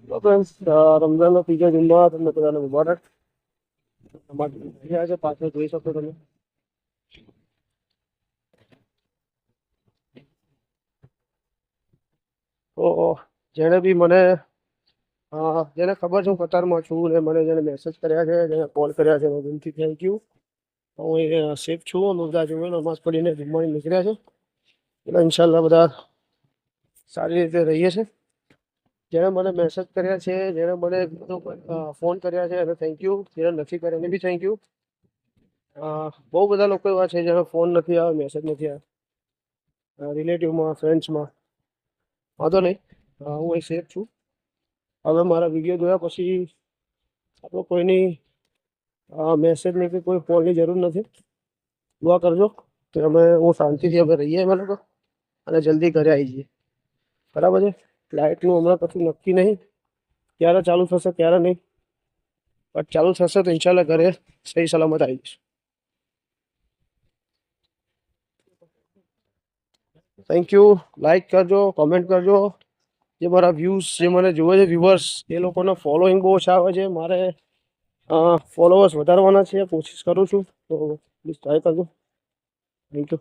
તો ફ્રેન્ડ્સ, રમઝાનનો ત્રીજો જુમ્મા તમને બધાને મુબારક. અમારી રહ્યા છે પાછળ જોઈ શકો તમે. તો જેણે બી મને જેને ખબર છે હું કતારમાં છું ને મને જેને મેસેજ કર્યા છે, જેને કોલ કર્યા છે, દિલથી થેન્ક યુ. હું સેફ છું. અમે બધા જોયું નમાઝ પડીને જુમ્માની નીકળ્યા છે, એટલે ઇન્શાલ્લાહ બધા સારી રીતે રહીએ છે. જેણે મને મેસેજ કર્યા છે, જેણે મને ફોન કર્યા છે એને થેન્ક યુ. જેણે નથી કર્યા એને બી થેન્ક યુ. બહુ બધા લોકો એવા છે જેને ફોન નથી આવ્યો, મેસેજ નથી આવ્યો, રિલેટિવમાં, ફ્રેન્ડ્સમાં. વાંધો નહીં, હું અહીં સેફ છું. હવે મારા વિડીયો જોયા પછી આપણો કોઈની મેસેજની કે કોઈ ફોનની જરૂર નથી. દુઆ કરજો કે હું શાંતિથી અમે રહીએ અમે લોકો અને જલ્દી ઘરે આવી જઈએ. બરાબર છે. ફ્લાઇટનું હમણાં કશું નક્કી નહીં, ક્યારે ચાલુ થશે ક્યારે નહીં, બટ ચાલુ થશે તો ઇન્શાલ્લાહ ઘરે સહી સલામત આવી જઈશ. Thank you. લાઈક કરજો, કોમેન્ટ કરજો. જે મારા વ્યૂઝ જે મને જોવે છે વ્યુઅર્સ, એ લોકોનો ફોલોઈંગ બહુ ઓછા આવે છે. મારે ફોલોવર્સ વધારવાના છે, કોશિશ કરું છું, તો પ્લીઝ ટ્રાય કરજો. Thank you.